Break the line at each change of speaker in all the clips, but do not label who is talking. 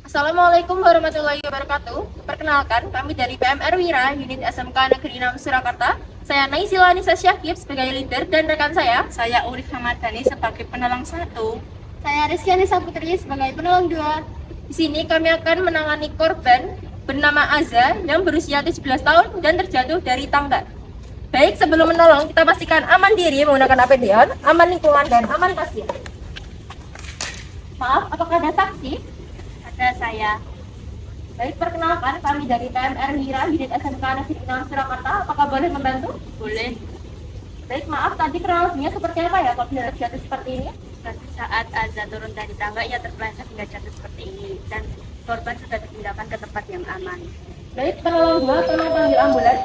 Assalamualaikum warahmatullahi wabarakatuh. Perkenalkan, kami dari PMR Wira, unit SMK Negeri 6 Surakarta. Saya Naisila Nisa Syakib sebagai leader dan rekan saya
Urif Hamadani sebagai penolong satu.
Saya Rizky Anissa Putri sebagai penolong 2. Di sini kami akan menangani korban bernama Aza yang berusia 17 tahun dan terjatuh dari tangga. Baik, sebelum menolong, kita pastikan aman diri menggunakan APD, aman lingkungan, dan aman pasien. Maaf, apakah ada saksi?
Ada saya.
Baik, perkenalkan kami dari PMR Wira, unit SMK Negeri 6 Surakarta. Apakah boleh membantu?
Boleh.
Baik, maaf, tadi kronologinya seperti apa ya kok bisa terjatuh seperti ini?
Suatu saat Azza turun dari tangga, ia terpeleset hingga jatuh seperti ini dan korban sudah dipindahkan ke tempat yang aman.
Baik, penolong 2, tolong panggil ambulans.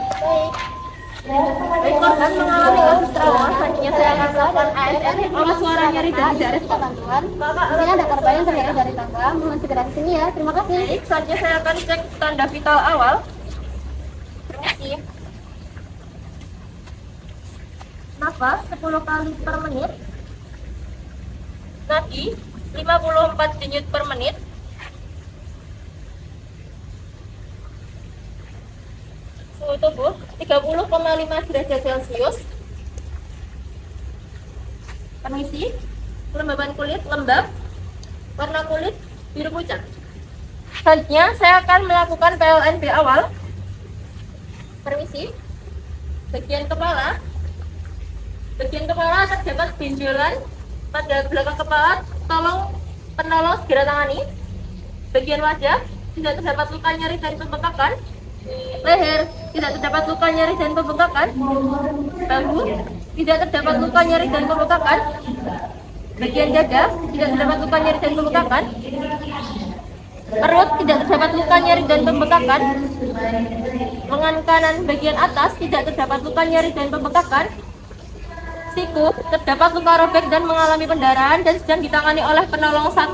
Baik, korban mengalami kasus trauma. Selanjutnya saya akan melakukan ASN. Kalau suara nyeri dan tidak respon bantuan, di sini ada korban yang terjatuh dari tangga. Mohon segera ke sini ya. Terima kasih. Baik, selanjutnya saya akan cek tanda vital awal. Permisi. Nafas 10 kali per menit. Nadi 54 denyut per menit. Suhu tubuh 30,5 derajat Celcius. Permisi. Kelembaban kulit lembab. Warna kulit biru pucat. Selanjutnya saya akan melakukan PLNB awal. Permisi. Bagian kepala terdapat benjolan pada belakang kepala. Tolong penolong segera tangani. Bagian wajah tidak terdapat luka nyeri dan pembengkakan. Leher tidak terdapat luka nyeri dan pembengkakan. Bahu tidak terdapat luka nyeri dan pembengkakan. Bagian dada tidak terdapat luka nyeri dan pembengkakan. Perut tidak terdapat luka nyeri dan pembengkakan. Lengan kanan bagian atas tidak terdapat luka nyeri dan pembengkakan. Siku terdapat luka robek dan mengalami pendarahan dan sedang ditangani oleh penolong 1.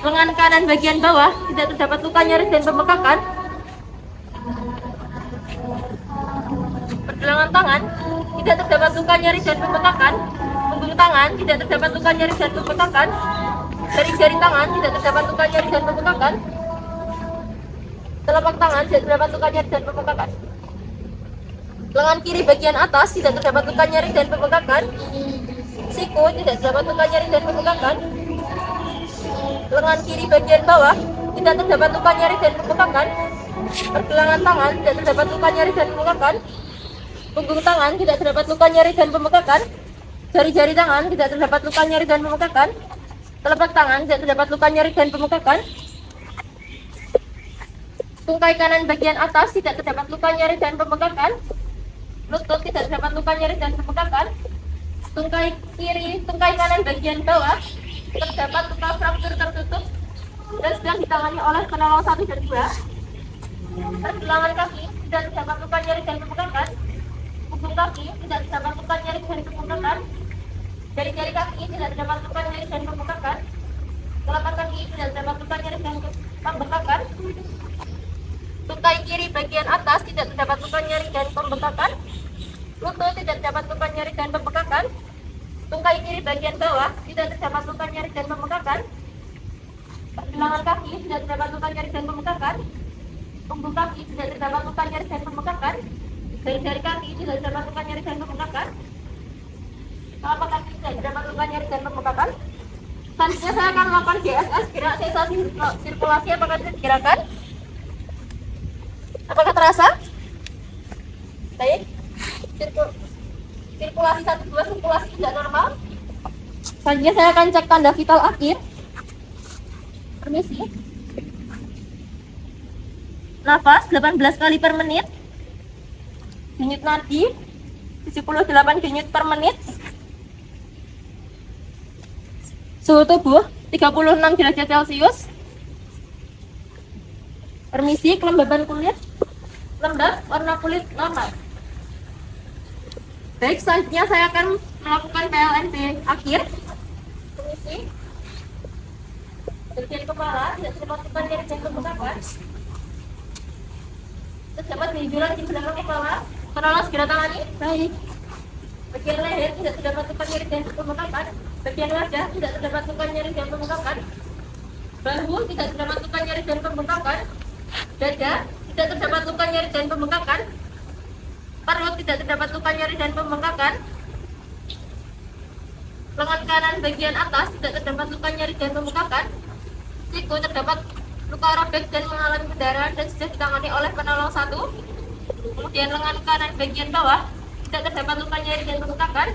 Lengan kanan bagian bawah tidak terdapat luka nyeri dan pembengkakan. Pergelangan tangan tidak terdapat luka nyeri dan pembengkakan. Punggung tangan tidak terdapat luka nyeri dan pembengkakan. Jari-jari tangan tidak terdapat luka nyeri dan pembengkakan. Telapak tangan tidak terdapat luka nyeri dan pembengkakan. Lengan kiri bagian atas tidak terdapat luka nyeri dan pembengkakan. Siku tidak terdapat luka nyeri dan pembengkakan. Lengan kiri bagian bawah tidak terdapat luka nyeri dan pembengkakan. Pergelangan tangan tidak terdapat luka nyeri dan pembengkakan. Punggung tangan tidak terdapat luka nyeri dan pembengkakan. Jari-jari tangan tidak terdapat luka nyeri dan pembengkakan. Telapak tangan tidak terdapat luka nyeri dan pembengkakan. Tungkai kanan bagian atas tidak terdapat luka nyeri dan pembengkakan. Lutut tidak terdapat luka nyeri dan pembengkakan. Tungkai kanan bagian bawah terdapat luka fraktur tertutup dan sedang ditangani oleh penolong 1 dan 2. Pergelangan kaki tidak terdapat luka nyeri dan pembengkakan. Punggung kaki tidak terdapat luka nyeri dan pembengkakan. Jari-jari kaki tidak terdapat luka nyeri dan pembengkakan. Telapak kaki tidak terdapat luka nyeri dan pembengkakan. Tungkai kiri bagian atas tidak terdapat luka nyeri dan pembengkakan. Lutut tidak terdapat luka nyeri dan pembengkakan. Tungkai kiri bagian bawah tidak terdapat luka nyeri dan pembengkakan. Pergelangan kaki tidak terdapat luka nyeri dan pembengkakan. Punggung kaki tidak terdapat luka nyeri dan pembengkakan. Jari-jari kaki tidak terdapat luka nyeri dan pembengkakan. Telapak kaki tidak terdapat luka nyeri dan pembengkakan. Selanjutnya saya akan melakukan GSS, gerak sensasi sirkulasi. Apakah bisa digerakkan? Apakah terasa? Baik. Sirkulasi 1-2, sirkulasi tidak normal. Selanjutnya saya akan cek tanda vital akhir. Permisi. Nafas 18 kali per menit. Denyut nadi 78 denyut per menit. Suhu tubuh 36 derajat Celcius. Permisi, kelembaban kulit lembab, warna kulit normal. Baik, selanjutnya saya akan melakukan PLNB akhir. Permisi. Bagian kepala tidak terdapat luka nyeri dan pembengkakan. Terdapat benjolan di belakang kepala. Penolong segera tangani. Baik. Bagian leher tidak terdapat luka nyeri dan pembengkakan. Bagian wajah tidak terdapat luka nyeri dan pembengkakan. Bahu tidak terdapat luka nyeri dan pembengkakan. Dada tidak terdapat luka nyeri dan pembengkakan. Perut tidak terdapat luka nyeri dan pembengkakan. Lengan kanan bagian atas tidak terdapat luka nyeri dan pembengkakan. Siku terdapat luka robek dan mengalami pendarahan dan sudah ditangani oleh penolong 1. Kemudian lengan kanan bagian bawah tidak terdapat luka nyeri dan pembengkakan.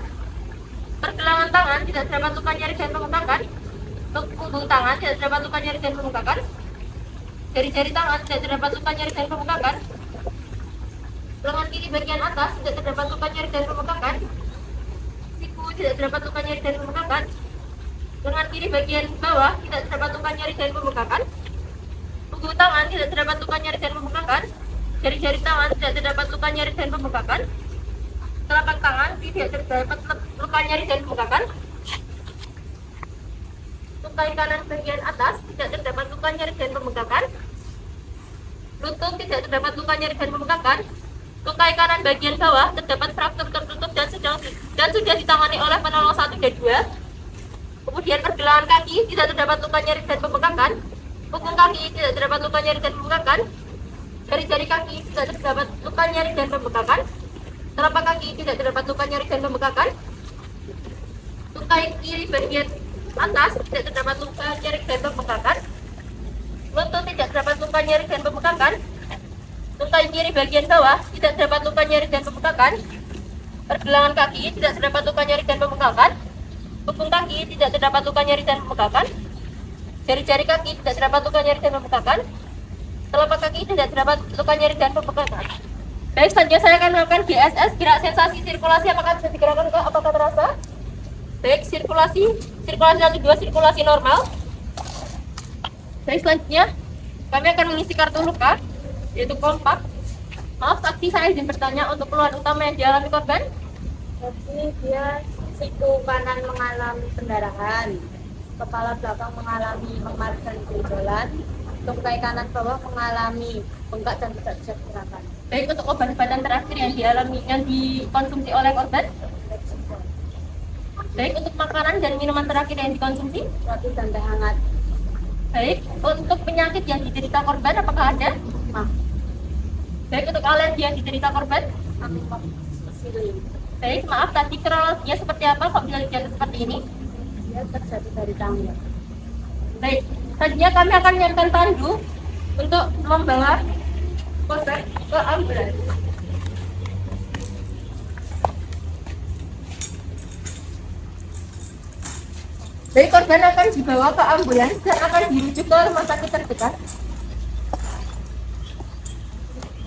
Pergelangan tangan tidak terdapat luka nyeri dan pembengkakan. Punggung tangan tidak terdapat luka nyeri dan pembengkakan. Jari-jari tangan tidak terdapat luka nyeri dan pembengkakan. Lengan kiri bagian atas tidak terdapat luka nyeri dan pembengkakan. Siku tidak terdapat luka nyeri dan pembengkakan. Lengan kiri bagian bawah tidak terdapat luka nyeri dan pembengkakan. Punggung tangan tidak terdapat luka nyeri dan pembengkakan. Jari-jari tangan tidak terdapat luka nyeri dan pembengkakan. Telapak tangan tidak terdapat luka nyeri dan pembengkakan. Tungkai kanan bagian atas tidak terdapat luka nyeri dan pembengkakan. Lutut tidak terdapat luka nyeri dan pembengkakan. Tungkai kanan bagian bawah terdapat fraktur tertutup dan sudah ditangani oleh penolong 1 dan 2. Kemudian pergelangan kaki tidak terdapat luka nyeri dan pembengkakan. Punggung kaki tidak terdapat luka nyeri dan pembengkakan. Jari-jari kaki tidak terdapat luka nyeri dan pembengkakan. Telapak kaki tidak terdapat luka nyeri dan pembengkakan. Tungkai kiri bagian atas tidak terdapat luka nyeri dan pembengkakan. Lutut tidak terdapat luka nyeri dan pembengkakan. Tungkai kiri bagian bawah tidak terdapat luka nyeri dan pembengkakan. Pergelangan kaki tidak terdapat luka nyeri dan pembengkakan. Punggung kaki tidak terdapat luka nyeri dan pembengkakan. Jari-jari kaki tidak terdapat luka nyeri dan pembengkakan. Telapak kaki tidak terdapat luka nyeri dan pembengkakan. Baik, selanjutnya saya akan melakukan GSS, gerak sensasi sirkulasi. Apakah bisa digerakkan, Kak? Apakah terasa? Baik, sirkulasi 1, 2, sirkulasi normal. Baik, selanjutnya kami akan mengisi kartu luka, yaitu kompak. Maaf, saksi, saya izin bertanya untuk keluhan utama yang dialami korban.
Jadi dia siku kanan mengalami pendarahan, kepala belakang mengalami memar dan benjolan, tungkai kanan bawah mengalami bengkak dan tidak bisa digunakan.
Baik, untuk obat-obatan terakhir yang dikonsumsi oleh korban. Baik, untuk makanan dan minuman terakhir yang dikonsumsi.
Roti dan teh hangat.
Baik, untuk penyakit yang diderita korban apakah ada? Baik, untuk alergi yang diderita korban. Baik, maaf, tadi kronologinya seperti apa kok bisa terjadi seperti ini?
Dia terjadi dari tangga.
Baik, selanjutnya kami akan menyiapkan tandu untuk membawa korban ke ambulans. Baik, korban akan dibawa ke ambulans dan akan dirujuk ke rumah sakit terdekat.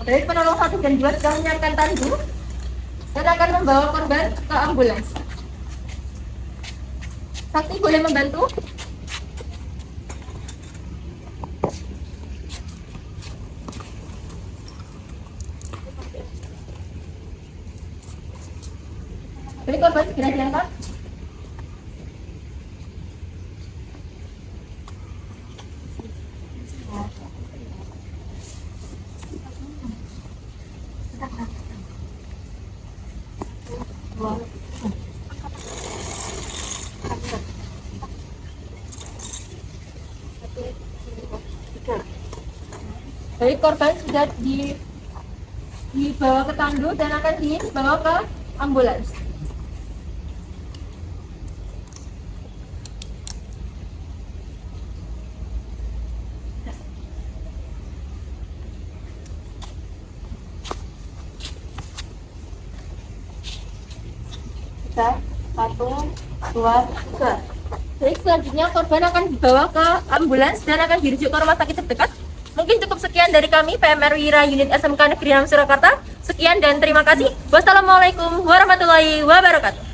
Baik, penolong 1 dan 2 sudah menyiapkan tandu dan akan membawa korban ke ambulans. Saksi boleh membantu? Baik, korban segera diangkat. Baik, korban sudah dibawa ke tandu dan akan dibawa ke ambulans. Kita 1, 2, 3. Baik, selanjutnya korban akan dibawa ke ambulans dan akan dirujuk ke rumah sakit terdekat. Mungkin cukup sekian dari kami, PMR Wira Unit SMK Negeri 6 Surakarta. Sekian dan terima kasih. Wassalamualaikum warahmatullahi wabarakatuh.